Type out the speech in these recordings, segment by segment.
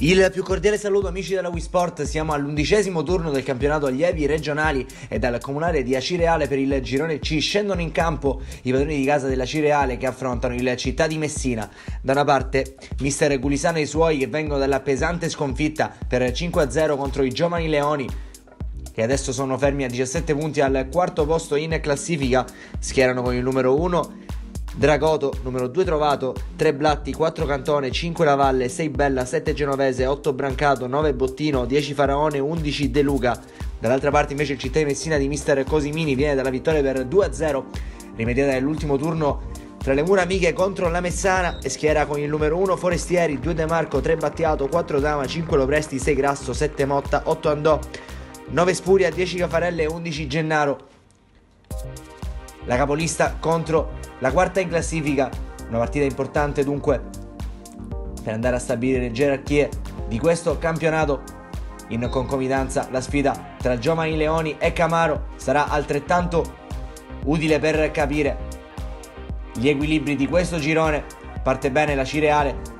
Il più cordiale saluto amici della Wii Sport, siamo all'11° turno del campionato allievi regionali e dal comunale di Acireale per il girone C scendono in campo i padroni di casa dell'Acireale che affrontano il Città di Messina. Da una parte mister Gulisano e i suoi che vengono dalla pesante sconfitta per 5-0 contro i Giovani Leoni, che adesso sono fermi a 17 punti al quarto posto in classifica. Schierano con il numero 1 Dragoto, numero 2 Trovato, 3 Blatti, 4 Cantone, 5 Lavalle, 6 Bella, 7 Genovese, 8 Brancato, 9 Bottino, 10 Faraone, 11 De Luca. Dall'altra parte invece il Città di Messina di mister Cosimini viene dalla vittoria per 2-0 rimediata nell'ultimo turno tra le mura amiche contro la Messana e schiera con il numero 1 Forestieri, 2 De Marco, 3 Battiato, 4 Dama, 5 Lopresti, 6 Grasso, 7 Motta, 8 Andò, 9 Spuria, 10 Cafarelle e 11 Gennaro. La capolista contro la quarta in classifica, una partita importante dunque per andare a stabilire le gerarchie di questo campionato. In concomitanza la sfida tra Giovani Leoni e Camaro sarà altrettanto utile per capire gli equilibri di questo girone. Parte bene la Cireale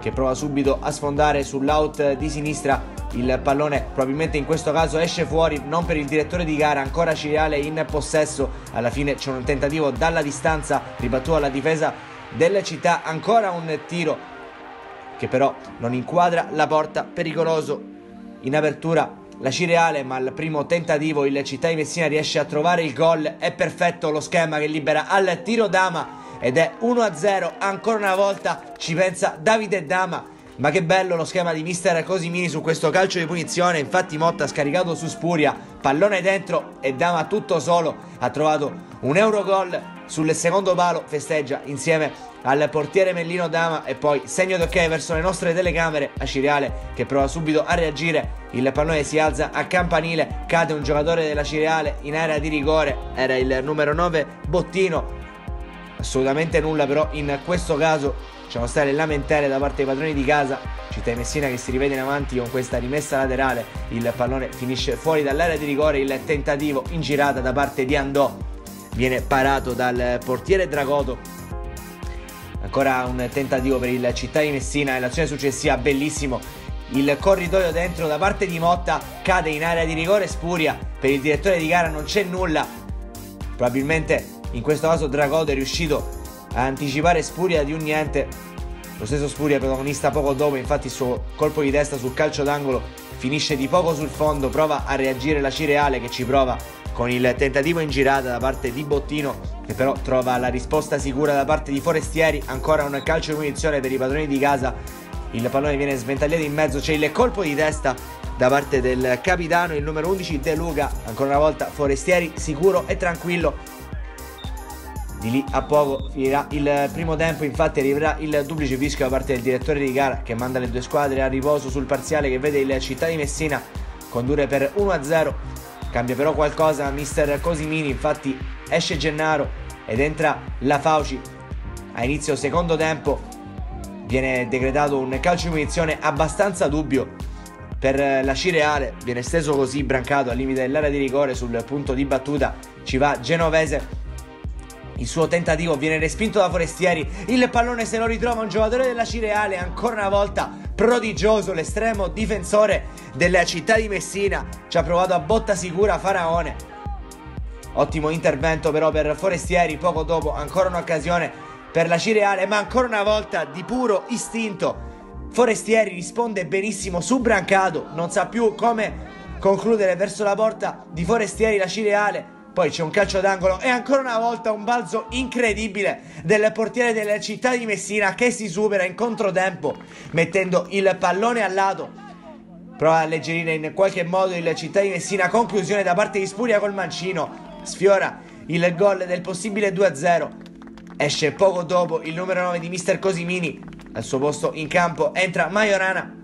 che prova subito a sfondare sull'out di sinistra. Il pallone probabilmente in questo caso esce fuori, non per il direttore di gara, ancora Cireale in possesso. Alla fine c'è un tentativo dalla distanza, ribattuto alla difesa della Città, ancora un tiro che però non inquadra la porta, pericoloso in apertura la Cireale, ma al primo tentativo il Città di Messina riesce a trovare il gol. È perfetto lo schema che libera al tiro Dama ed è 1-0, ancora una volta ci pensa Davide Dama. Ma che bello lo schema di mister Cosimini su questo calcio di punizione. Infatti Motta ha scaricato su Spuria, pallone dentro e Dama tutto solo ha trovato un Eurogol sul secondo palo, festeggia insieme al portiere Mellino Dama e poi segno d'ok verso le nostre telecamere. Acireale che prova subito a reagire, il pallone si alza a campanile, cade un giocatore della Cireale in area di rigore, era il numero 9 Bottino. Assolutamente nulla però in questo caso. C'è uno stare lamentele da parte dei padroni di casa. Città di Messina che si rivede in avanti con questa rimessa laterale. Il pallone finisce fuori dall'area di rigore. Il tentativo in girata da parte di Andò viene parato dal portiere Dragoto. Ancora un tentativo per il Città di Messina e l'azione successiva bellissimo. Il corridoio dentro da parte di Motta, cade in area di rigore Spuria. Per il direttore di gara non c'è nulla. Probabilmente in questo caso Dragoto è riuscito a anticipare Spuria di un niente. Lo stesso Spuria protagonista poco dopo, infatti il suo colpo di testa sul calcio d'angolo finisce di poco sul fondo. Prova a reagire la Cireale che ci prova con il tentativo in girata da parte di Bottino, che però trova la risposta sicura da parte di Forestieri. Ancora un calcio di punizione per i padroni di casa, il pallone viene sventagliato in mezzo, c'è il colpo di testa da parte del capitano, il numero 11 De Luca. Ancora una volta Forestieri sicuro e tranquillo. Di lì a poco finirà il primo tempo, infatti arriverà il duplice fischio da parte del direttore di gara che manda le due squadre a riposo sul parziale che vede il Città di Messina condurre per 1-0. Cambia però qualcosa mister Cosimini, infatti esce Gennaro ed entra la Fauci. A inizio secondo tempo viene decretato un calcio di punizione abbastanza dubbio per la Cireale, viene steso così Brancato al limite dell'area di rigore. Sul punto di battuta ci va Genovese. Il suo tentativo viene respinto da Forestieri, il pallone se lo ritrova un giocatore della Cireale, ancora una volta prodigioso l'estremo difensore della Città di Messina, ci ha provato a botta sicura Faraone. Ottimo intervento però per Forestieri, poco dopo ancora un'occasione per la Cireale, ma ancora una volta di puro istinto Forestieri risponde benissimo su Brancato, non sa più come concludere verso la porta di Forestieri la Cireale. Poi c'è un calcio d'angolo e ancora una volta un balzo incredibile del portiere della Città di Messina che si supera in controtempo mettendo il pallone al lato. Prova a alleggerire in qualche modo il Città di Messina. Conclusione da parte di Spuria col mancino. Sfiora il gol del possibile 2-0. Esce poco dopo il numero 9 di mister Cosimini. Al suo posto in campo entra Majorana.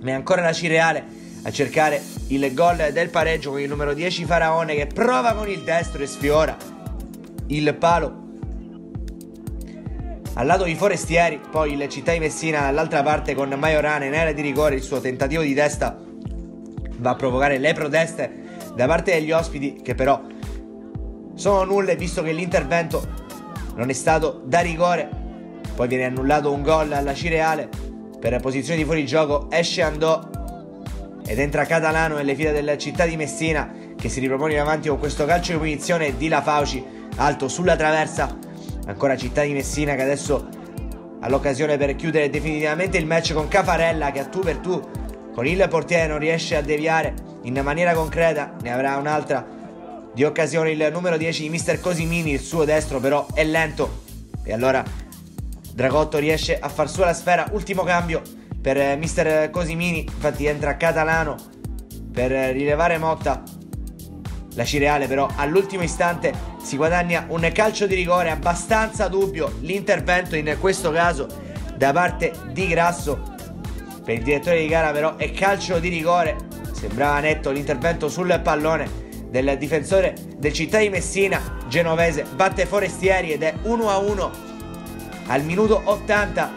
Ma è ancora la Cireale a cercare il gol del pareggio con il numero 10 Faraone che prova con il destro e sfiora il palo al lato di Forestieri. Poi il Città di Messina dall'altra parte con Majorana in area di rigore. Il suo tentativo di testa va a provocare le proteste da parte degli ospiti, che però sono nulle visto che l'intervento non è stato da rigore. Poi viene annullato un gol alla Cireale per posizione di fuorigioco, esce Andò ed entra Catalano nelle file del Città di Messina, che si ripropone in avanti con questo calcio di punizione di La Fauci, alto sulla traversa. Ancora Città di Messina che adesso ha l'occasione per chiudere definitivamente il match con Cafarella, che a tu per tu con il portiere non riesce a deviare in maniera concreta. Ne avrà un'altra di occasione il numero 10 di Mister Cosimini, il suo destro però è lento e allora Dragotto riesce a far sua la sfera. Ultimo cambio per Mister Cosimini, infatti entra Catalano per rilevare Motta. La Cireale però all'ultimo istante si guadagna un calcio di rigore. Abbastanza dubbio l'intervento in questo caso da parte di Grasso. Per il direttore di gara però è calcio di rigore. Sembrava netto l'intervento sul pallone del difensore del Città di Messina. Genovese batte Forestieri ed è 1-1 al minuto 80.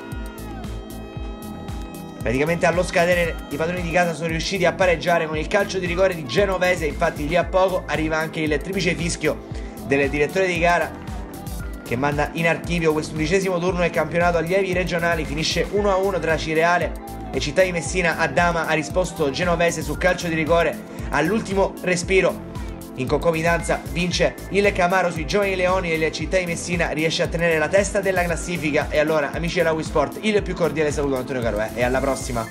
Praticamente allo scadere i padroni di casa sono riusciti a pareggiare con il calcio di rigore di Genovese. Infatti lì a poco arriva anche il triplice fischio del direttore di gara, che manda in archivio questo 11° turno del campionato allievi regionali. Finisce 1-1 tra Cireale e Città di Messina. Adama ha risposto Genovese su calcio di rigore all'ultimo respiro. In concomitanza vince il Camaro sui Giovani Leoni e la Città di Messina riesce a tenere la testa della classifica. E allora, amici della Wii Sport, il più cordiale saluto da Antonio Caruè e alla prossima.